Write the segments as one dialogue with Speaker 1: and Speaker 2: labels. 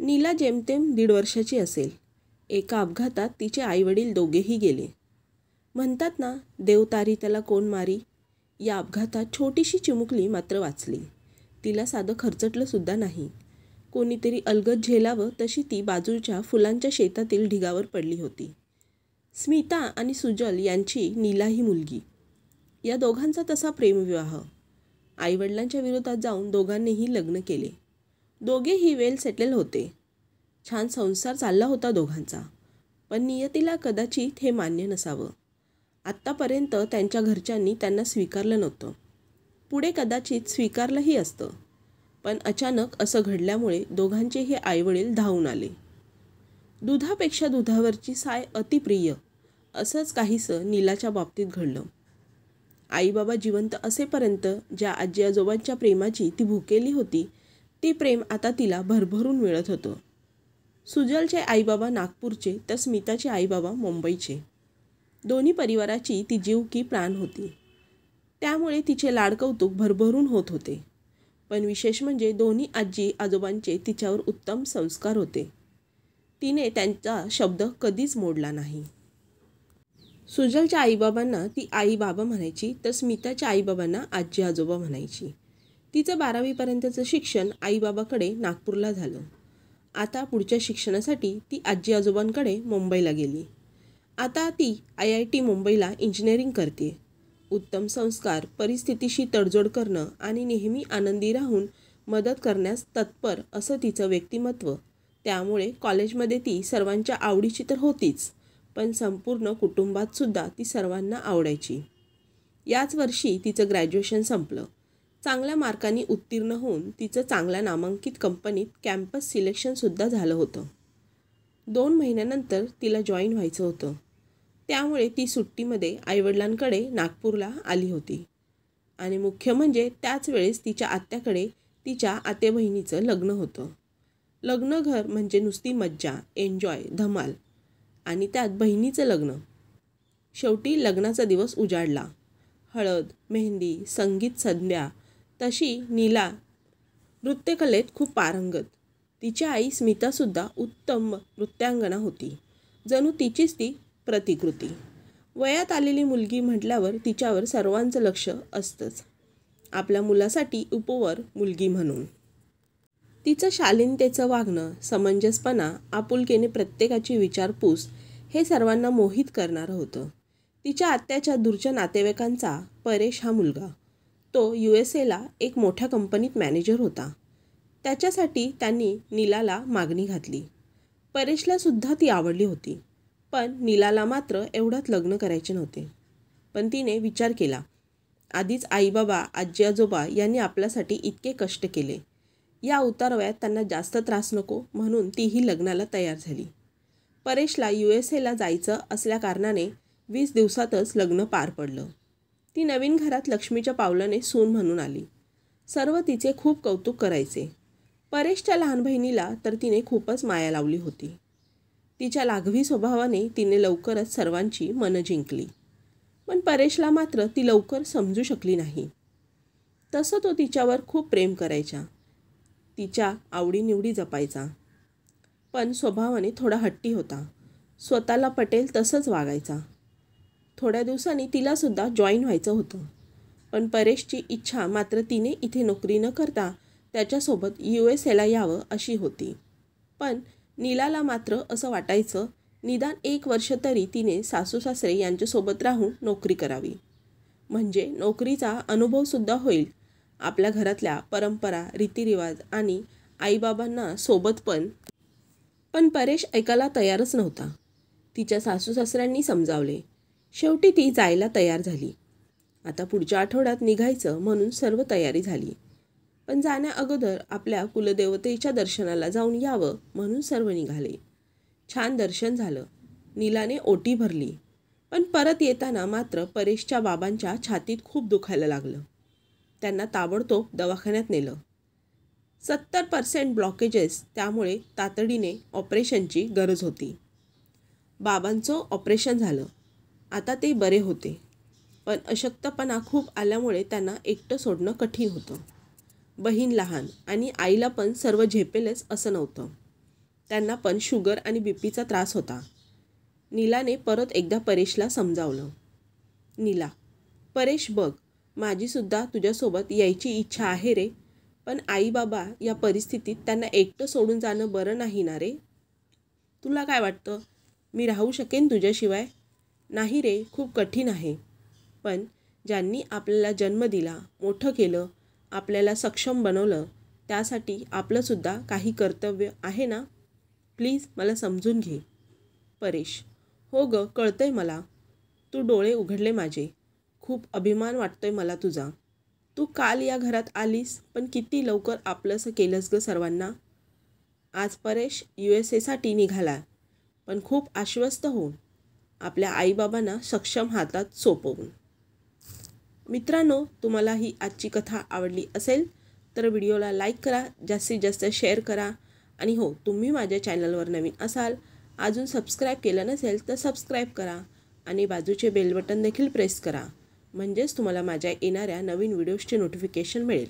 Speaker 1: नीला जेमतेम 1.5 वर्षाची असेल. एका अपघातात तिचे आईवडील दोघेही गेले. म्हणतात ना, देव तारी त्याला कोण मारी. या अपघातात छोटीशी चिमुकली मात्र वाचली. तिला साधं खरचटलं सुद्धा नाही. कोणीतरी अलगद झेलावं तशी ती बाजूच्या फुलांच्या शेतातील ढिगावर पडली होती. स्मिता आणि सुजल यांची नीला ही मुलगी. या दोघांचा तसा प्रेमविवाह. आईवडिलांच्या विरोधात जाऊन दोघांनीही लग्न केले. दोघेही वेल सेटल होते. छान संसार चालला होता दोघांचा. पण नियतीला कदाचित हे मान्य नसावं. आत्तापर्यंत त्यांच्या घरच्यांनी त्यांना स्वीकारलं नव्हतं. पुढे कदाचित स्वीकारलंही असतं. पण अचानक असं घडल्यामुळे दोघांचेही आईवडील धावून आले. दुधापेक्षा दुधावरची साय अतिप्रिय, असंच काहीसं नीलाच्या बाबतीत घडलं. आईबाबा जिवंत असेपर्यंत ज्या आजी आजोबांच्या प्रेमाची ती भुकेली होती, ती प्रेम आता तिला भरभरून मिळत होतं. सुजलचे आईबाबा नागपूरचे तर स्मिताचे आईबाबा मुंबईचे. दोन्ही परिवाराची ती जीव की प्राण होती. त्यामुळे तिचे लाडकौतुक भरभरून होत होते. पण विशेष म्हणजे दोन्ही आजी आजोबांचे तिच्यावर उत्तम संस्कार होते. तिने त्यांचा शब्द कधीच मोडला नाही. सुजलच्या आईबाबांना ती आई बाबा म्हणायची, तर स्मिताच्या आईबाबांना आजी आजोबा म्हणायची. तिचं 12वीपर्यंतचं शिक्षण आईबाबाकडे नागपूरला झालं. आता पुढच्या शिक्षणासाठी ती आजी आजोबांकडे मुंबईला गेली. आता ती IIT मुंबईला इंजिनिअरिंग करते. उत्तम संस्कार, परिस्थितीशी तडजोड करणं आणि नेहमी आनंदी राहून मदत करण्यास तत्पर असं तिचं व्यक्तिमत्व. त्यामुळे कॉलेजमध्ये ती सर्वांच्या आवडीची तर होतीच, पण संपूर्ण कुटुंबातसुद्धा ती सर्वांना आवडायची. याच वर्षी तिचं ग्रॅज्युएशन संपलं. चांगल्या मार्कांनी उत्तीर्ण होऊन तिचं चांगल्या नामांकित कंपनीत कॅम्पस सिलेक्शनसुद्धा झालं होतं. 2 महिन्यानंतर तिला जॉईन व्हायचं होतं. त्यामुळे ती सुट्टीमध्ये आईवडिलांकडे नागपूरला आली होती. आणि मुख्य म्हणजे त्याच वेळेस तिच्या आत्याकडे तिच्या आते बहिणीचं लग्न होतं. लग्नघर म्हणजे नुसती मज्जा, एन्जॉय, धमाल. आणि त्यात बहिणीचं लग्न. शेवटी लग्नाचा दिवस उजाडला. हळद, मेहंदी, संगीत संध्या. तशी नीला नृत्यकलेत खूप पारंगत. तिची आई स्मितासुद्धा उत्तम नृत्यांगना होती. जणू तिचीच ती प्रतिकृती. वयात आलेली मुलगी म्हटल्यावर तिच्यावर सर्वांचं लक्ष असतंच. आपल्या मुलासाठी उपवर मुलगी म्हणून. तिचं शालीनतेचं वागणं, समंजसपणा, आपुलकीने प्रत्येकाची विचारपूस हे सर्वांना मोहित करणारं होतं. तिच्या आत्याच्या दूरच्या नातेवाईकांचा परेश हा मुलगा. तो USAला एक मोठ्या कंपनीत मॅनेजर होता. त्याच्यासाठी त्यांनी नीलाला मागणी घातली. परेशला सुद्धा ती आवडली होती. पण नीलाला मात्र एवढ्यात लग्न करायचे नव्हते. पण तिने विचार केला. आधीच आईबाबा, आजी आजोबा यांनी आपल्यासाठी इतके कष्ट केले. या उतारवयात त्यांना जास्त त्रास नको म्हणून तीही लग्नाला तयार झाली. परेशला USAला जायचं असल्याकारणाने 20 दिवसातच लग्न पार पडलं. ती नवीन घरात लक्ष्मीच्या पावलाने सून म्हणून आली. सर्व तिचे खूप कौतुक करायचे. परेशच्या लहान बहिणीला तर तिने खूपच माया लावली होती. तिच्या लाघवी स्वभावाने तिने लवकरच सर्वांची मनं जिंकली. पण परेशला मात्र ती लवकर समजू शकली नाही. तसं तो तिच्यावर खूप प्रेम करायचा. तिच्या आवडीनिवडी जपायचा. पण स्वभावाने थोडा हट्टी होता. स्वतःला पटेल तसंच वागायचा. थोड्या दिवसांनी तिलासुद्धा जॉईन व्हायचं होतं. पण परेशची इच्छा मात्र तिने इथे नोकरी न करता त्याच्यासोबत USAला यावं अशी होती. पण नीलाला मात्र असं वाटायचं, निदान 1 वर्ष तरी तिने सासू सासरे यांच्यासोबत राहून नोकरी करावी. म्हणजे नोकरीचा अनुभवसुद्धा होईल. आपल्या घरातल्या परंपरा, रीतिरिवाज आणि आईबाबांना सोबत पण परेश ऐकायला तयारच नव्हता. तिच्या सासू सासऱ्यांनी समजावले. शेवटी ती जायला तयार झाली. आता पुढच्या आठवड्यात निघायचं म्हणून सर्व तयारी झाली. पण जाण्या अगोदर आपल्या कुलदेवतेच्या दर्शनाला जाऊन यावं म्हणून सर्व निघाले. छान दर्शन झालं. नीलाने ओटी भरली. पण परत येताना मात्र परेशच्या बाबांच्या छातीत खूप दुखायला लागलं. त्यांना ताबडतोब दवाखान्यात नेलं. 70% ब्लॉकेजेस, त्यामुळे तातडीने ऑपरेशनची गरज होती. बाबांचं ऑपरेशन झालं. आता ते बरे होते. पण अशक्तपणा खूप आल्यामुळे त्यांना एकटं सोडणं कठीण होतं. बहीण लहान आणि आईला पण सर्व झेपेलच असं नव्हतं. त्यांना पण शुगर आणि बीपीचा त्रास होता. नीलाने परत एकदा परेशला समजावलं. नीला, परेश बघ, माझीसुद्धा तुझ्यासोबत यायची इच्छा आहे रे, पण आई बाबा या परिस्थितीत त्यांना एकटं सोडून जाणं बरं नाही ना रे. तुला काय वाटतं, मी राहू शकेन तुझ्याशिवाय? नाही रे, खूप कठीण आहे. पण ज्यांनी आपल्याला जन्म दिला, मोठं केलं, आपल्याला सक्षम बनवलं, त्यासाठी आपलंसुद्धा काही कर्तव्य आहे ना. प्लीज मला समजून घे. परेश, हो ग, कळतंय मला. तू डोळे उघडले माझे. खूप अभिमान वाटतोय मला तुझा. तू काल या घरात आलीस, पण किती लवकर आपलंसं केलंस ग सर्वांना. आज परेश USA निघाला, पण खूप आश्वस्त होऊन, आपल्या आईबाबांना सक्षम हातात सोपवून. मित्रांनो, तुम्हाला ही आजची कथा आवडली असेल तर व्हिडिओला लाईक करा, जास्तीत जास्त शेअर करा. आणि हो, तुम्ही माझ्या चॅनलवर नवीन असाल, अजून सबस्क्राईब केलं नसेल तर सबस्क्राईब करा आणि बाजूचे बेल बटन देखील प्रेस करा, म्हणजेच तुम्हाला माझ्या येणाऱ्या नवीन व्हिडिओजचे नोटिफिकेशन मिळेल.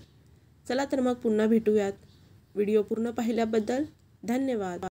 Speaker 1: चला तर मग पुन्हा भेटूयात. व्हिडिओ पूर्ण पाहिल्याबद्दल धन्यवाद.